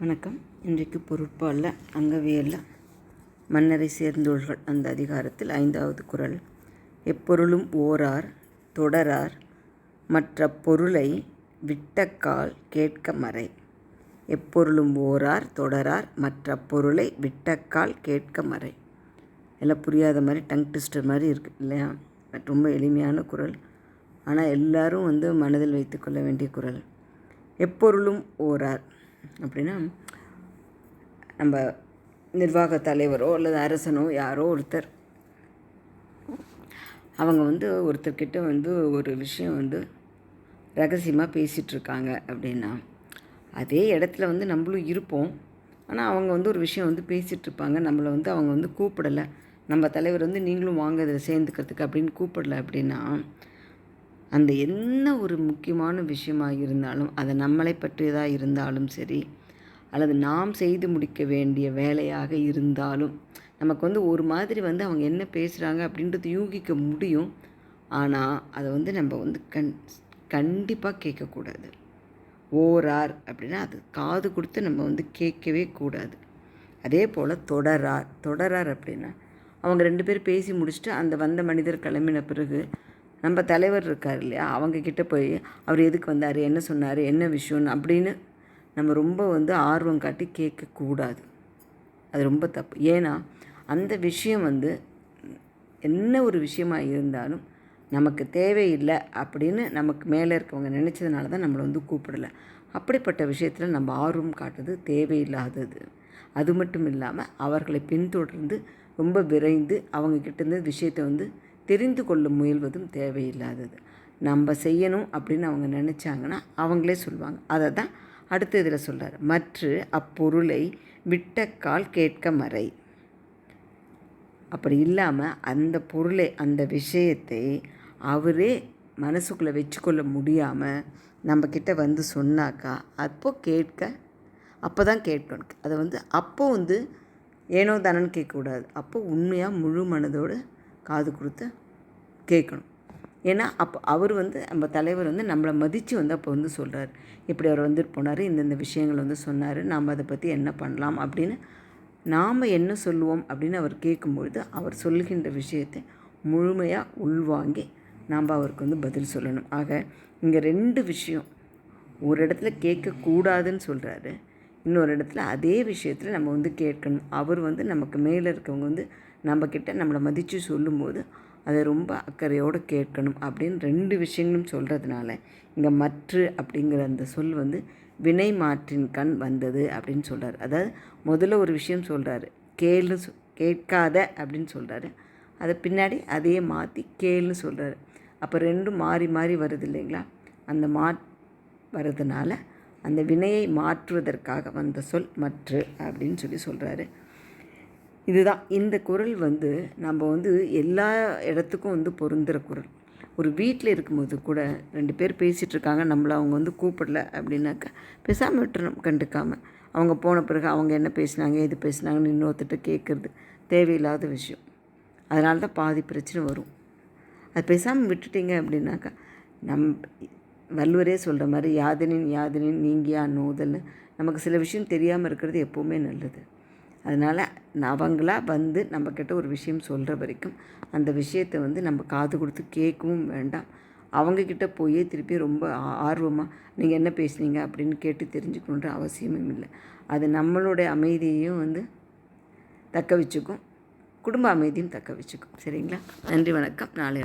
வணக்கம். இன்றைக்கு பொருட்பாலில் அங்கவியலில் மன்னரை சேர்ந்தோள்கள் அந்த அதிகாரத்தில் 5வது குறள். எப்பொருளும் ஓரார் தொடரார் மற்ற பொருளை விட்டக்கால் கேட்க மறை. எப்பொருளும் ஓரார் தொடரார் மற்ற பொருளை விட்டக்கால் கேட்க மறை. எல்லாம் புரியாத மாதிரி டங் ட்விஸ்டர் மாதிரி இருக்குது இல்லையா? ரொம்ப எளிமையான குறள், ஆனால் எல்லோரும் மனதில் வைத்துக்கொள்ள வேண்டிய குறள். எப்பொருளும் ஓரார் அப்படின்னா, நம்ம நிர்வாக தலைவரோ அல்லது அரசனோ யாரோ ஒருத்தர் அவங்க ஒருத்தர்கிட்ட ஒரு விஷயம் ரகசியமாக பேசிகிட்ருக்காங்க அப்படின்னா, அதே இடத்துல நம்மளும் இருப்போம். ஆனால் அவங்க ஒரு விஷயம் பேசிகிட்ருப்பாங்க, நம்மளை அவங்க கூப்பிடலை, நம்ம தலைவர் நீங்களும் வாங்க இதில் சேர்ந்துக்கிறதுக்கு அப்படின்னு கூப்பிடலை அப்படின்னா, அந்த என்ன ஒரு முக்கியமான விஷயமாக இருந்தாலும், அது நம்மளை பற்றியதாக இருந்தாலும் சரி, அல்லது நாம் செய்து முடிக்க வேண்டிய வேலையாக இருந்தாலும், நமக்கு ஒரு மாதிரி அவங்க என்ன பேசுகிறாங்க அப்படின்றது யூகிக்க முடியும். ஆனால் அதை நம்ம கண்டிப்பாக கேட்கக்கூடாது. ஓரார் அப்படின்னா அது காது கொடுத்து நம்ம கேட்கவே கூடாது. அதே போல் தொடரார் அப்படின்னா, அவங்க 2 பேர் பேசி முடிச்சுட்டு அந்த வந்த மனிதர் கிளம்பின பிறகு நம்ம தலைவர் இருக்கார் இல்லையா, அவங்கக்கிட்ட போய் அவர் எதுக்கு வந்தார், என்ன சொன்னார், என்ன விஷயம்னு அப்படின்னு நம்ம ரொம்ப ஆர்வம் காட்டி கேட்கக்கூடாது. அது ரொம்ப தப்பு. ஏன்னா அந்த விஷயம் என்ன ஒரு விஷயமாக இருந்தாலும் நமக்கு தேவையில்லை அப்படின்னு நமக்கு மேலே இருக்கவங்க நினச்சதுனால தான் நம்மளை கூப்பிடலை. அப்படிப்பட்ட விஷயத்தில் நம்ம ஆர்வம் காட்டுறது தேவையில்லாதது. அது மட்டும் இல்லாமல் அவர்களை பின்தொடர்ந்து ரொம்ப விரைந்து அவங்கக்கிட்டேருந்து விஷயத்தை தெரிந்து கொள்ள முயல்வதும் தேவையில்லாதது. நம்ம செய்யணும் அப்படின்னு அவங்க நினச்சாங்கன்னா அவங்களே சொல்லுவாங்க. அதை தான் அடுத்த இதில் சொல்கிறார். மற்ற அப்பொருளை விட்டக்கால் கேட்க மறை. அப்படி இல்லாமல் அந்த பொருளை அந்த விஷயத்தை அவரே மனசுக்குள்ளே வச்சுக்கொள்ள முடியாமல் நம்மக்கிட்ட சொன்னாக்கா அப்போ தான் கேட்கணும். அதை அப்போ ஏனோ தானன்னு கேட்கக்கூடாது. அப்போ உண்மையாக முழு மனதோடு காது கொடுத்து கேட்கணும். ஏன்னா அப்போ அவர் நம்ம தலைவர் நம்மளை மதித்து அப்போ சொல்கிறார், இப்படி அவர் வந்துட்டு போனார், இந்தந்த விஷயங்கள் சொன்னார், நாம் அதை பற்றி என்ன பண்ணலாம் அப்படின்னு நாம் என்ன சொல்லுவோம் அப்படின்னு அவர் கேட்கும்பொழுது அவர் சொல்லுகின்ற விஷயத்தை முழுமையாக உள்வாங்கி நாம் அவருக்கு பதில் சொல்லணும். ஆக இங்கே 2 விஷயம், ஒரு இடத்துல கேட்கக்கூடாதுன்னு சொல்கிறாரு, இன்னொரு இடத்துல அதே விஷயத்தில் நம்ம கேட்கணும். அவர் நமக்கு மேலே இருக்கவங்க நம்மக்கிட்ட நம்மளை மதித்து சொல்லும்போது அதை ரொம்ப அக்கறையோடு கேட்கணும் அப்படின்னு 2 விஷயங்களும் சொல்கிறதுனால இங்கே மற்ற அப்படிங்கிற அந்த சொல் வினை மாற்றின் கண் வந்தது அப்படின்னு சொல்கிறார். அதாவது முதல்ல ஒரு விஷயம் சொல்கிறாரு, கேட்காத அப்படின்னு சொல்கிறாரு, அதை பின்னாடி அதையே மாற்றி கேள்னு சொல்கிறாரு. அப்போ 2 மாறி மாறி வருது இல்லைங்களா? அந்த வர்றதுனால அந்த வினையை மாற்றுவதற்காக வந்த சொல் மற்ற அப்படின்னு சொல்கிறாரு. இதுதான் இந்த குறள் நம்ம எல்லா இடத்துக்கும் பொருந்துகிற குறள். ஒரு வீட்டில் இருக்கும்போது கூட 2 பேர் பேசிகிட்ருக்காங்க, நம்மளை அவங்க கூப்பிடல அப்படின்னாக்கா பேசாமல் விட்டுறணும், கண்டுக்காமல். அவங்க போன பிறகு அவங்க என்ன பேசினாங்க, எது பேசினாங்கன்னு இன்னொருத்தட்ட கேட்குறது தேவையில்லாத விஷயம். அதனால தான் பாதி பிரச்சனை வரும். அது பேசாமல் விட்டுட்டிங்க அப்படின்னாக்கா, வள்ளுவரே சொல்கிற மாதிரி யாதனின் நீங்கியா நோதல்னு நமக்கு சில விஷயம் தெரியாமல் இருக்கிறது எப்போவுமே நல்லது. அதனால் அவங்களா நம்மக்கிட்ட ஒரு விஷயம் சொல்கிற வரைக்கும் அந்த விஷயத்தை நம்ம காது கொடுத்து கேட்கவும் வேண்டாம். அவங்கக்கிட்ட போய் திருப்பி ரொம்ப ஆர்வமாக நீங்கள் என்ன பேசுனீங்க அப்படின்னு கேட்டு தெரிஞ்சுக்கணுன்ற அவசியமும் இல்லை. அது நம்மளுடைய அமைதியையும் தக்க வச்சுக்கும், குடும்ப அமைதியும் தக்க வச்சுக்கும். சரிங்களா? நன்றி, வணக்கம். நாளை